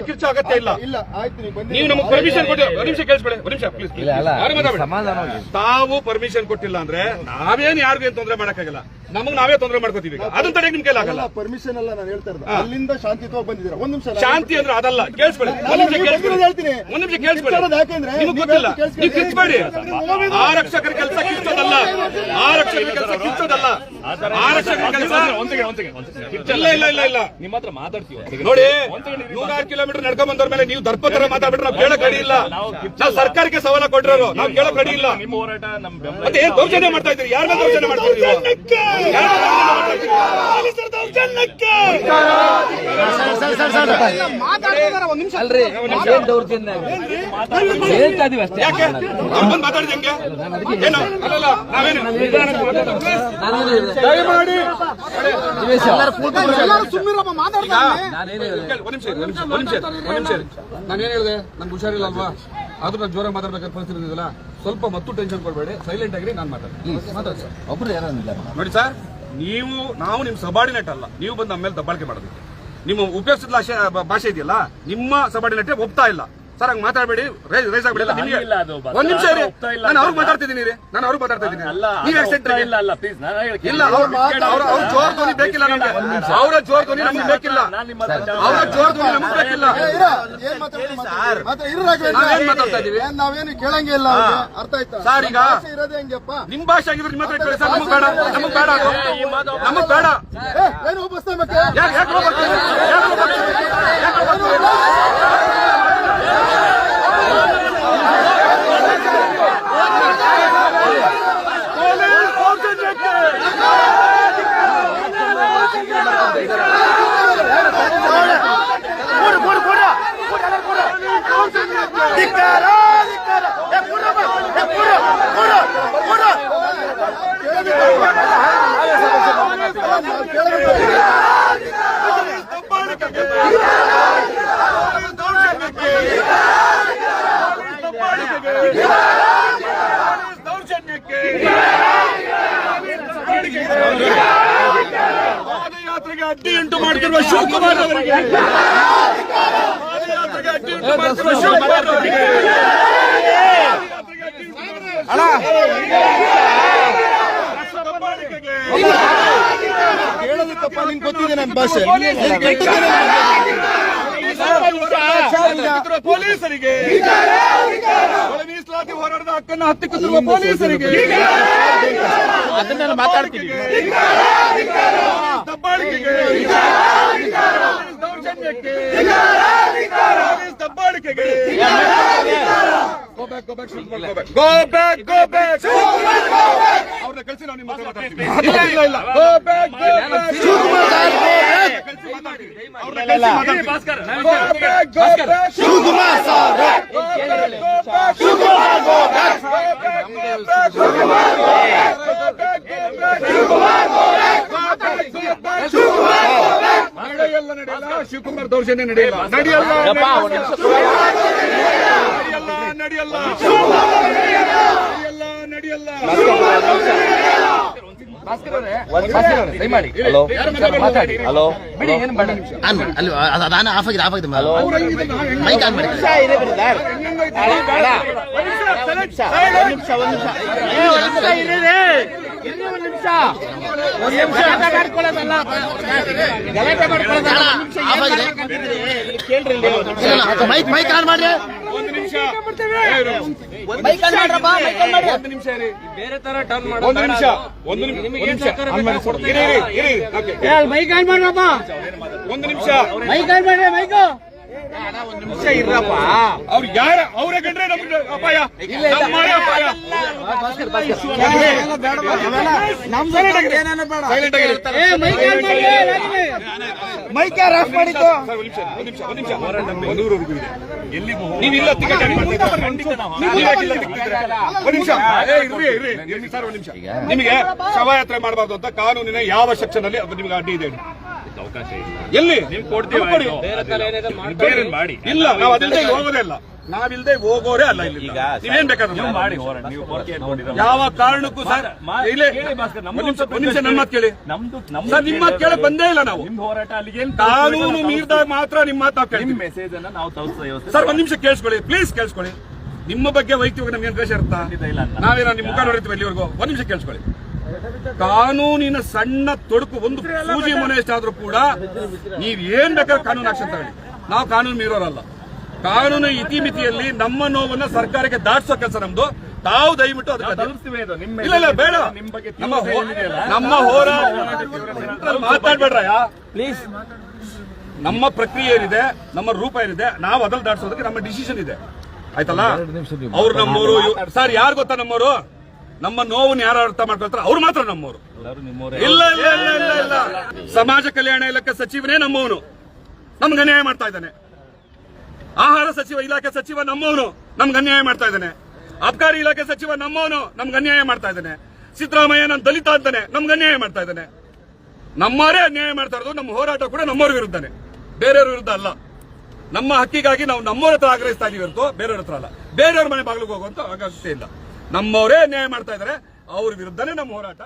ಕಿರ್ಚೋ ಅಗತ್ಯ ಇಲ್ಲ. ನೀವು ನಮಗೆ ಪರ್ಮಿಷನ್ ಕೊಟ್ಟು ಒಂದು ನಿಮಿಷ ಕೇಳಿಸ್ಕೊಳ್ಳಿ, ಒಂದು ನಿಮಿಷ ಪ್ಲೀಸ್. ತಾವು ಪರ್ಮಿಷನ್ ಕೊಟ್ಟಿಲ್ಲ ಅಂದ್ರೆ ನಾವೇನು ಯಾರಿಗೂ ಏನ್ ತೊಂದರೆ ಮಾಡಕ್ಕಾಗಲ್ಲ, ನಮಗ್ ನಾವೇ ತೊಂದರೆ ಮಾಡ್ಕೋತೀವಿ. ಅದನ್ನ ತಡೆಗೆ ನಿಮ್ ಕೈಲಾಗಲ್ಲ. ಪರ್ಮಿಷನ್ ಅಲ್ಲ ನಾನು ಹೇಳ್ತಾ ಇರೋದು, ಅಲ್ಲಿಂದ ಶಾಂತಿಯುತವಾಗಿ ಬಂದಿದ್ದೀರಾ. ಒಂದ್ ನಿಮಿಷ ಶಾಂತಿ ಅಂದ್ರೆ ಅದಲ್ಲ, ಕೇಳಿಸ್ಕೊಳ್ಳಿ. ಒಂದ್ ನಿಮಿಷ ಕೇಳಿಸ್ಕೊಳ್ಳಿ. ನಿಮ್ಗೆ ಗೊತ್ತಿಲ್ಲ, ನೀವು ಕಿರ್ಚಬೇಡಿ. ಆರಕ್ಷಕರ ಕೆಲಸ ಕಿರ್ಚೋದಲ್ಲ, ಆರಕ್ಷಕರ ಕೆಲಸ ಕಿರ್ಚೋದಲ್ಲ, ಆರಕ್ಷಕರ ಕೆಲಸ ಇಲ್ಲ ಇಲ್ಲ ಇಲ್ಲ ಇಲ್ಲ. ನಿಮ್ಮ ಹತ್ರ ಮಾತಾಡ್ತೀವಿ ನೋಡಿ. 106 ಕಿಲೋಮೀಟರ್ ನಡ್ಕೊಂಡ್ ಬಂದವ್ರ ಮೇಲೆ ನೀವು ದರ್ಪ ತರ ಮಾತಾಡ್ಬಿಟ್ರೆ ನಾವು ಕೇಳಕ್ ರೆಡಿ ಇಲ್ಲ. ನಾವು ಸರ್ಕಾರಕ್ಕೆ ಸವಾಲ ಕೊಟ್ಟಿರೋರು, ನಾವು ಕೇಳಕ್ ರೆಡಿ ಇಲ್ಲ. ನಿಮ್ಮ ಹೋರಾಟ ಮತ್ತೆ ಏನ್ ದೌರ್ಜನ್ಯ ಮಾಡ್ತಾ ಇದ್ದೀರಿ? ಯಾರ ಮೇಲೆ ದೌರ್ಜನ್ಯ ಮಾಡ್ತಾ ಇದ್ದೀರಿ? ನಾನೇನ್ ಹೇಳಿದೆ? ನನ್ಗೆ ಹುಷಾರಿಲ್ಲ ಅಲ್ವಾ, ಆದ್ರೂ ನಾನು ಜೋರಾಗಿ ಮಾತಾಡ್ಬೇಕಾದ ಪರಿಸ್ಥಿತಿ ಇದೆಯಲ್ಲ. ಸ್ವಲ್ಪ ಮತ್ತು ಟೆನ್ಷನ್ ಕೊಡಬೇಡಿ, ಸೈಲೆಂಟ್ ಆಗಿರಿ. ನಾನು ಮಾತಾಡಿ ಸರ್. ಒಬ್ರು ಯಾರು ನೋಡಿ ಸರ್, ನಾವು ನಿಮ್ ಸಬಾರ್ಡಿನೇಟ್ ಅಲ್ಲ. ನೀವು ಬಂದು ನಮ್ಮ ಮೇಲೆ ದಬ್ಬಾಳಿಕೆ ಮಾಡೋದಕ್ಕೆ ನಿಮ್ಮ ಉಪಯೋಗಿಸಿದ ಭಾಷೆ ಇದೆಯಲ್ಲ, ನಿಮ್ಮ ಸಬಾರ್ಡಿನೇಟ್ ಒಪ್ತಾ ಇಲ್ಲ ಸರ್. ಹಂಗ ಮಾತಾಡಬೇಡಿ, ರೈಸ್ ಆಗ್ಬಿಡಿ. ಒಂದ್ ನಿಮಿಷ ಇರಿ, ನಾನು ಅವ್ರಿಗೆ ಮಾತಾಡ್ತಿದ್ದೀನಿ ರೀ, ನಾನು ಅವ್ರಿಗೆ ಮಾತಾಡ್ತಿದ್ದೀನಿ. ನೀವು ಆಕ್ಸೆಂಟ್ ಇಲ್ಲ, ಅವ್ರ ಜೋರ್ ಧ್ವನಿ ಬೇಕಿಲ್ಲ ನಮ್ಗೆ. ಅವರ ಜೋರ್ ಧ್ವನಿ ನಮ್ಗೆ ಬೇಕಿಲ್ಲ, ಅವರ ಜೋರ್ ಧ್ವನಿ ನಮ್ಗೆ ಬೇಕಿಲ್ಲ. ನಾವೇನ್ ಮಾತಾಡ್ತಾ ಇದೀವಿ? ನಾವೇನು ಕೇಳಂಗಿಲ್ಲ. ಅರ್ಥ ಆಯ್ತಾ ಸರ್? ಈಗ ಇರೋದೇ ಹೆಂಗಪ್ಪ? ನಿಮ್ ಭಾಷೆ ಆಗಿದ್ರೆ ನಿಮ್ಮ ಹತ್ರ ಕೇಳಿ ಸರ್. ನಮಗ್ ಬೇಡ, ನಮಗ್ ಬೇಡ, ನಮಗ್ ಬೇಡ. ಏನು ಒಪ್ಪಿಸ್ತಾ ಪಾದಯಾತ್ರೆಗೆ ಅಡ್ಡಿ ಉಂಟು ಮಾಡ್ತಿರುವ ಶಿವಕುಮಾರ್ ಅವರಿಗೆ, ಪಾದಯಾತ್ರೆಗೆ ಅಡ್ಡಿ ಉಂಟು ಮಾಡ್ತಿರುವ ಶಿವಕುಮಾರ್ ಅವರಿಗೆ ಕೇಳೋದಕ್ಕಪ್ಪ ನಿಂಗೆ ಗೊತ್ತಿದೆ ನನ್ನ ಭಾಷೆ. ಪೊಲೀಸರಿಗೆ, ಮೀಸಲಾತಿ ಹೋರಾಟದ ಹಕ್ಕನ್ನು ಹತ್ತಿಕ್ಕುತ್ತಿರುವ ಪೊಲೀಸರಿಗೆ ಅದನ್ನೆಲ್ಲ ಮಾತಾಡ್ತೀವಿ. ದಬ್ಬಾಳಿಕೆಗೆ, ದೌರ್ಜನ್ಯಕ್ಕೆ, ದಬ್ಬಾಳಿಕೆಗೆ ಅವ್ರನ್ನ ಕಳಿಸಿ ನಾವು ನಿಮ್ಮ ಹತ್ರ ಮಾತಾಡ್ತೀವಿ. ಇಲ್ಲ ಇಲ್ಲ, go back, go back, Shivakumar ನಡೆಯಲ್ಲ, ಶಿವಕುಮಾರ್ ದೌರ್ಜನ್ಯ ನಡೆಯಲ್ಲ, ನಡೆಯಲ್ಲ, ನಡೆಯಲ್ಲ, ನಡೆಯಲ್ಲ, ಮೈಕ್ ಆನ್ ಮಾಡ್ರಿ. ಒಂದು ನಿಮಿಷ ಬೇರೆ ತರ ಟರ್ನ್ ಮಾಡಿ. ಒಂದು ನಿಮಿಷ ಮೈಕ್ ಆನ್ ಮಾಡ್ರಪ್ಪ. ಒಂದು ನಿಮಿಷ ಮೈಕ್ ಆನ್ ಮಾಡ್ರಿ. ಮೈಕ್ ಒಂದು ನಿಮಿಷ ಇರ್ರಪ್ಪ. ಅವ್ರು ಯಾರ ಅವರೇ ಕಂಡ್ರೆ ನಮ್ಗೆ ಅಪಾಯ, ನಮ್ಮೇ ಅಪಾಯ. ಮೈಕ್ ಯಾರು ಆಫ್ ಮಾಡಿದ್ದು? ನೀವಿಲ್ಲ ಟಿಕೆಟ್ ನಿಮಗೆ ಶವಯಾತ್ರೆ ಮಾಡಬಾರ್ದು ಅಂತ ಕಾನೂನಿನ ಯಾವ ಸೆಕ್ಷನ್ ಅಲ್ಲಿ ನಿಮ್ಗೆ ಅಡ್ಡಿ ಇದೆ? ಅವಕಾಶ ಇಲ್ಲ. ಎಲ್ಲಿ ನೀವು ಕೊಡ್ತೀವಿ, ಇಲ್ಲ ನಾವು ಅದರಿಂದ ಹೋಗೋದೇ ಇಲ್ಲ. ನಾವಿಲ್ದೆ ಹೋಗೋರೇ ಅಲ್ಲ ಇಲ್ಲಿ. ನೀವೇನ್ ಬೇಕಾದ್ರೆ ಮಾಡಿ. ಯಾವ ಕಾರಣಕ್ಕೂ ಸರ್ ಇಲ್ಲೇ ಒಂದ್ ನಿಮಿಷ ನನ್ನ ಮಾತು ಕೇಳಿ. ಸರ್ ನಿಮ್ಮ ಮಾತು ಕೇಳಕ್ ಬಂದೇ ಇಲ್ಲ ನಾವು. ಹೋರಾಟ ಅಲ್ಲಿಗೆ ಕಾನೂನು ಮೀರಿದಾಗ ಮಾತ್ರ ನಿಮ್ಮ ಮಾತು ನಾವು ಕೇಳ್ತೀವಿ. ಮೆಸೇಜ್ ಅನ್ನ ನಾವು ತಲುಪಿಸೋ ಸರ್ ಒಂದ್ ನಿಮಿಷ ಕೇಳಿಸ್ಕೊಳ್ಳಿ, ಪ್ಲೀಸ್ ಕೇಳಿಸ್ಕೊಳ್ಳಿ. ನಿಮ್ಮ ಬಗ್ಗೆ ವೈಯಕ್ತಿಕ ನಮ್ಗೆ ದ್ವೇಷ ಇರುತ್ತಾ? ನಾವೇನೋ ನಿಮ್ಮ ಮುಖ ನೋಡಿರ್ತೀವಿ ಇಲ್ಲಿವರೆಗೂ. ಒಂದ್ ನಿಮಿಷ ಕೇಳಿಸ್ಕೊಳ್ಳಿ. ಕಾನೂನಿನ ಸಣ್ಣ ತೊಡಕು ಒಂದು ಸೂಜಿ ಮನೆ ಎಷ್ಟಾದ್ರೂ ಕೂಡ ನೀವ್ ಏನ್ ಬೇಕಾದ್ರೆ ಕಾನೂನು ಆಕ್ಷನ್ ತಗೊಳ್ಳಿ. ನಾವು ಕಾನೂನು ಮೀರೋರಲ್ಲ. ಕಾನೂನು ಇತಿಮಿತಿಯಲ್ಲಿ ನಮ್ಮ ನೋವನ್ನ ಸರ್ಕಾರಕ್ಕೆ ದಾಟಿಸೋ ಕೆಲಸ ನಮ್ದು. ತಾವು ದಯವಿಟ್ಟು ಇಲ್ಲ ಬೇಡ. ನಮ್ಮ ಹೋರಾಟ ಮಾತಾಡ್ಬೇಡ್ರಯ್ಯ ಪ್ಲೀಸ್. ನಮ್ಮ ಪ್ರಕ್ರಿಯೆ ಏನಿದೆ, ನಮ್ಮ ರೂಪ ಏನಿದೆ, ನಾವು ಅದನ್ನ ದಾಟಿಸೋದಕ್ಕೆ ನಮ್ಮ ಡಿಸಿಷನ್ ಇದೆ. ಆಯ್ತಲ್ಲ? ಅವ್ರು ನಮ್ಮವರು ಸರ್. ಯಾರು ಗೊತ್ತಾ ನಮ್ಮವರು? ನಮ್ಮ ನೋವನ್ನು ಯಾರು ಅರ್ಥ ಮಾಡ್ಕೊಳ್ತಾರೆ ಅವ್ರು ಮಾತ್ರ ನಮ್ಮವರು. ಇಲ್ಲ ಇಲ್ಲ ಇಲ್ಲ ಇಲ್ಲ ಇಲ್ಲ. ಸಮಾಜ ಕಲ್ಯಾಣ ಇಲಾಖೆ ಸಚಿವನೇ ನಮ್ಮವನು, ನಮ್ಗೆ ಅನ್ಯಾಯ ಮಾಡ್ತಾ ಇದ್ದಾನೆ. ಆಹಾರ ಸಚಿವ ಇಲಾಖೆ ಸಚಿವ ನಮ್ಮವನು, ನಮ್ಗೆ ಅನ್ಯಾಯ ಮಾಡ್ತಾ ಇದ್ದಾನೆ. ಅಬಕಾರಿ ಇಲಾಖೆ ಸಚಿವ ನಮ್ಮವನು, ನಮ್ಗೆ ಅನ್ಯಾಯ ಮಾಡ್ತಾ ಇದ್ದಾನೆ. ಸಿದ್ದರಾಮಯ್ಯ ನಾನು ದಲಿತ ಅಂತಾನೆ, ನಮ್ಗೆ ಅನ್ಯಾಯ ಮಾಡ್ತಾ ಇದ್ದಾನೆ. ನಮ್ಮವರೇ ಅನ್ಯಾಯ ಮಾಡ್ತಾ ಇರೋದು. ನಮ್ಮ ಹೋರಾಟ ಕೂಡ ನಮ್ಮವ್ರ ವಿರುದ್ಧನೇ, ಬೇರೆಯವ್ರ ವಿರುದ್ಧ ಅಲ್ಲ. ನಮ್ಮ ಹಕ್ಕಿಗಾಗಿ ನಾವು ನಮ್ಮವ್ರ ಹತ್ರ ಆಗ್ರಹಿಸ್ತಾ ಇದೀವಿ ಹೊರತು ಬೇರೆಯವ್ರ ಹತ್ರ ಅಲ್ಲ. ಬೇರೆಯವ್ರ ಮನೆ ಬಾಗಿಲಿಗೆ ಹೋಗುವಂತ ಅವಕಾಶ ಇಲ್ಲ. ನಮ್ಮವರೇ ಅನ್ಯಾಯ ಮಾಡ್ತಾ ಇದ್ದಾರೆ, ಅವ್ರ ವಿರುದ್ಧನೇ ನಮ್ಮ ಹೋರಾಟ.